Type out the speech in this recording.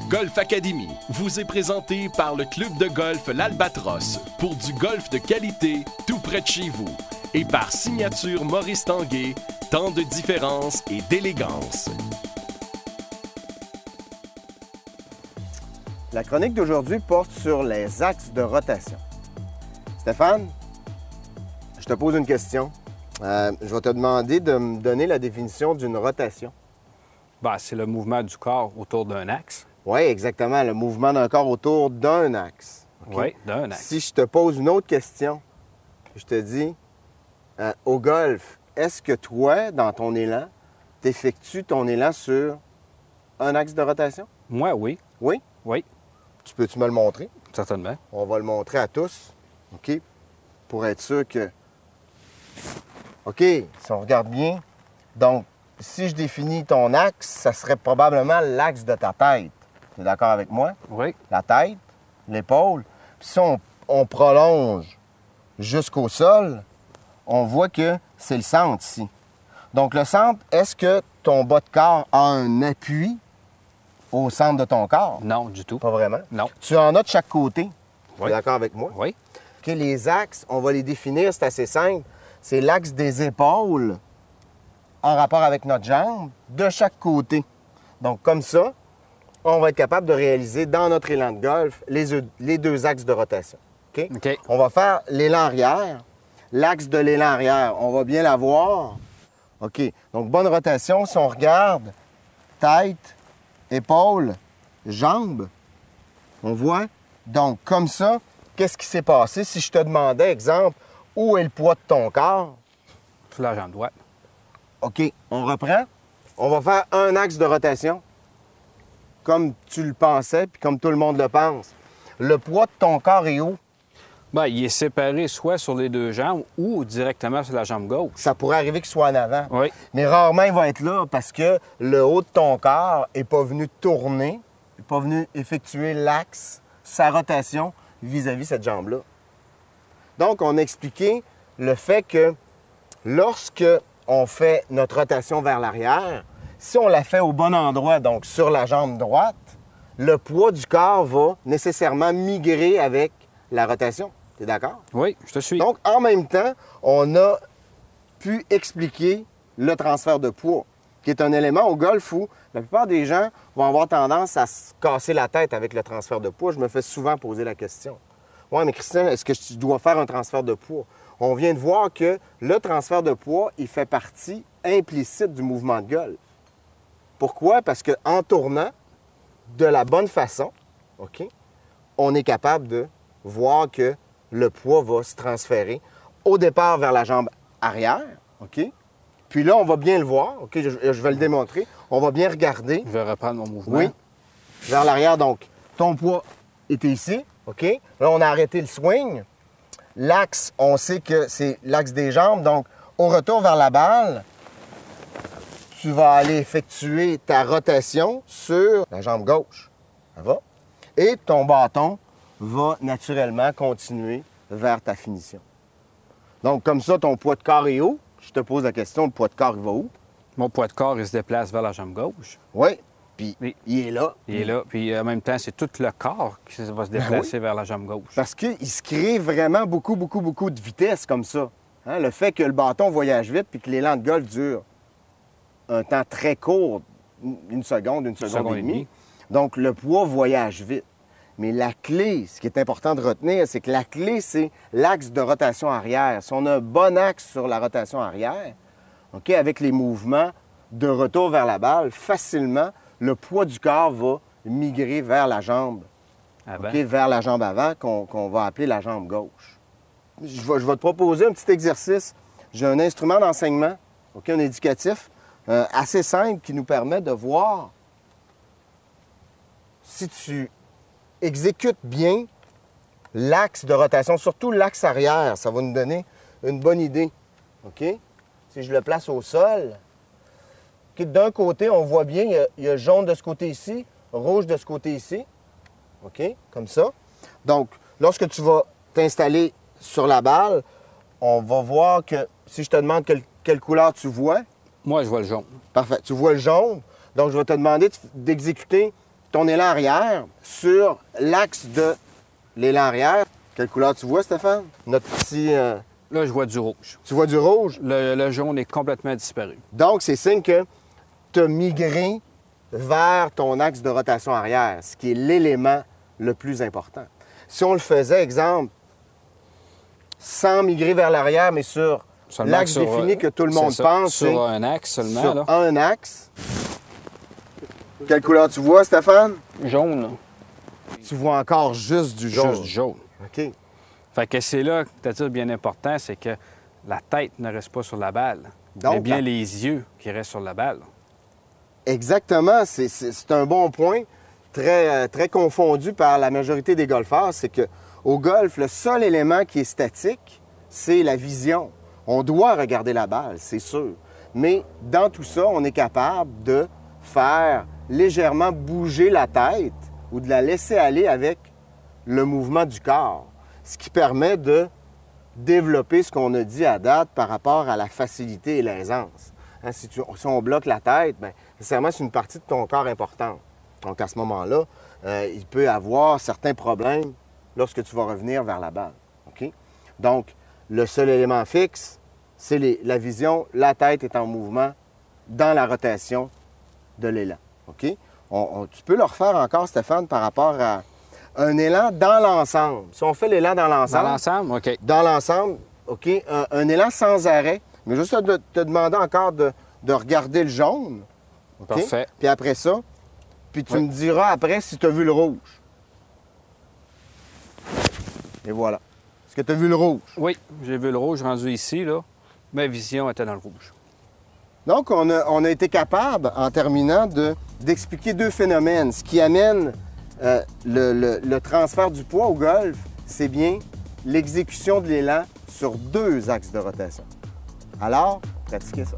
Golf Academy vous est présenté par le club de golf L'Albatros pour du golf de qualité tout près de chez vous et par Signature Maurice Tanguay, tant de différence et d'élégance. La chronique d'aujourd'hui porte sur les axes de rotation. Stéphane, je te pose une question. Je vais te demander de me donner la définition d'une rotation. Ben, c'est le mouvement du corps autour d'un axe. Oui, exactement. Le mouvement d'un corps autour d'un axe. Okay? Oui, d'un axe. Si je te pose une autre question, je te dis, au golf, est-ce que toi, dans ton élan, tu effectues ton élan sur un axe de rotation? Moi, oui. Oui? Oui, Tu peux-tu me le montrer? certainement. On va le montrer à tous, OK? Pour être sûr que... OK, si on regarde bien, donc, si je définis ton axe, ça serait probablement l'axe de ta tête. Tu es d'accord avec moi? Oui. La tête, l'épaule. Puis si on prolonge jusqu'au sol, on voit que c'est le centre ici. Donc, le centre, est-ce que ton bas de corps a un appui au centre de ton corps? Non, du tout. Pas vraiment. Non. Tu en as de chaque côté. Tu es Oui. d'accord avec moi? Oui. OK, les axes, on va les définir, c'est assez simple. C'est l'axe des épaules en rapport avec notre jambe de chaque côté. Donc, comme ça, on va être capable de réaliser dans notre élan de golf les deux axes de rotation. OK? OK. On va faire l'élan arrière. L'axe de l'élan arrière, on va bien l'avoir. OK. Donc, bonne rotation. Si on regarde tête, épaule, jambes, on voit. Donc, comme ça, qu'est-ce qui s'est passé si je te demandais, exemple, où est le poids de ton corps? Sur la jambe droite. OK, on reprend. On va faire un axe de rotation, comme tu le pensais, puis comme tout le monde le pense. Le poids de ton corps est où? Ben, il est séparé soit sur les deux jambes ou directement sur la jambe gauche. Ça pourrait arriver qu'il soit en avant. Oui. Mais rarement, il va être là parce que le haut de ton corps n'est pas venu tourner, n'est pas venu effectuer l'axe, sa rotation vis-à-vis cette jambe-là. Donc, on a expliqué le fait que lorsque on fait notre rotation vers l'arrière, si on la fait au bon endroit, donc sur la jambe droite, le poids du corps va nécessairement migrer avec la rotation. Tu es d'accord? Oui, je te suis. Donc, en même temps, on a pu expliquer le transfert de poids, qui est un élément au golf où la plupart des gens vont avoir tendance à se casser la tête avec le transfert de poids. Je me fais souvent poser la question. « Oui, mais Christian, est-ce que je dois faire un transfert de poids? » On vient de voir que le transfert de poids, il fait partie implicite du mouvement de golf. Pourquoi? Parce qu'en tournant de la bonne façon, OK, on est capable de voir que le poids va se transférer au départ vers la jambe arrière, OK? Puis là, on va bien le voir, OK? Je vais le démontrer. On va bien regarder. Je vais reprendre mon mouvement. Oui. Vers l'arrière, donc, ton poids était ici, OK? Là, on a arrêté le swing. L'axe, on sait que c'est l'axe des jambes. Donc, au retour vers la balle, tu vas aller effectuer ta rotation sur la jambe gauche. Ça va? Et ton bâton va naturellement continuer vers ta finition. Donc, comme ça, ton poids de corps est où? Je te pose la question, le poids de corps, il va où? Mon poids de corps, il se déplace vers la jambe gauche. Oui. Puis, Oui. il est là. Il est là. Puis en même temps, c'est tout le corps qui va se déplacer vers la jambe gauche. Parce qu'il se crée vraiment beaucoup de vitesse comme ça. Hein? Le fait que le bâton voyage vite puis que l'élan de golf dure un temps très court, une seconde et demie. Donc, le poids voyage vite. Mais la clé, ce qui est important de retenir, c'est que la clé, c'est l'axe de rotation arrière. Si on a un bon axe sur la rotation arrière, OK, avec les mouvements de retour vers la balle, facilement, le poids du corps va migrer vers la jambe. Avant. OK, vers la jambe avant, qu'on va appeler la jambe gauche. Je vais te proposer un petit exercice. J'ai un instrument d'enseignement, OK, un éducatif, assez simple qui nous permet de voir si tu exécutes bien l'axe de rotation, surtout l'axe arrière. Ça va nous donner une bonne idée. OK? Si je le place au sol, OK, d'un côté, on voit bien, il y a jaune de ce côté ici, rouge de ce côté ici. OK? Comme ça. Donc, lorsque tu vas t'installer sur la balle, on va voir que si je te demande quelle couleur tu vois, Moi, je vois le jaune. parfait, tu vois le jaune. Donc, je vais te demander d'exécuter ton élan arrière sur l'axe de l'élan arrière. Quelle couleur tu vois, Stéphane? Notre petit... Là, je vois du rouge. Tu vois du rouge? Le jaune est complètement disparu. Donc, c'est signe que tu as migré vers ton axe de rotation arrière, ce qui est l'élément le plus important. Si on le faisait, exemple, sans migrer vers l'arrière, mais sur l'axe défini que tout le monde pense, sur un axe seulement. Sur là. un axe. Quelle couleur tu vois, Stéphane? Jaune. Tu vois encore juste du jaune. Juste du jaune. OK. Fait que c'est là que tu as dit bien important, c'est que la tête ne reste pas sur la balle, Donc, mais bien les yeux qui restent sur la balle. Exactement. C'est un bon point, très confondu par la majorité des golfeurs. C'est qu'au golf, le seul élément qui est statique, c'est la vision. On doit regarder la balle, c'est sûr. Mais dans tout ça, on est capable de faire légèrement bouger la tête ou de la laisser aller avec le mouvement du corps, ce qui permet de développer ce qu'on a dit à date par rapport à la facilité et l'aisance. Hein, si on bloque la tête, bien, nécessairement, c'est une partie de ton corps importante. Donc, à ce moment-là, il peut y avoir certains problèmes lorsque tu vas revenir vers la balle. OK? Donc, le seul élément fixe, c'est la vision. La tête est en mouvement dans la rotation de l'élan. OK? Tu peux le refaire encore, Stéphane, par rapport à un élan dans l'ensemble. Si on fait l'élan dans l'ensemble... Dans l'ensemble? OK. Dans l'ensemble, OK, un élan sans arrêt. Mais juste te demander encore de regarder le jaune. OK? Parfait. Puis après ça, puis tu me diras après si tu as vu le rouge. Et voilà. Est-ce que tu as vu le rouge? Oui, j'ai vu le rouge rendu ici, là. Ma vision était dans le rouge. Donc, on a été capable, en terminant, d'expliquer deux phénomènes. Ce qui amène le transfert du poids au golf, c'est bien l'exécution de l'élan sur deux axes de rotation. Alors, pratiquez ça.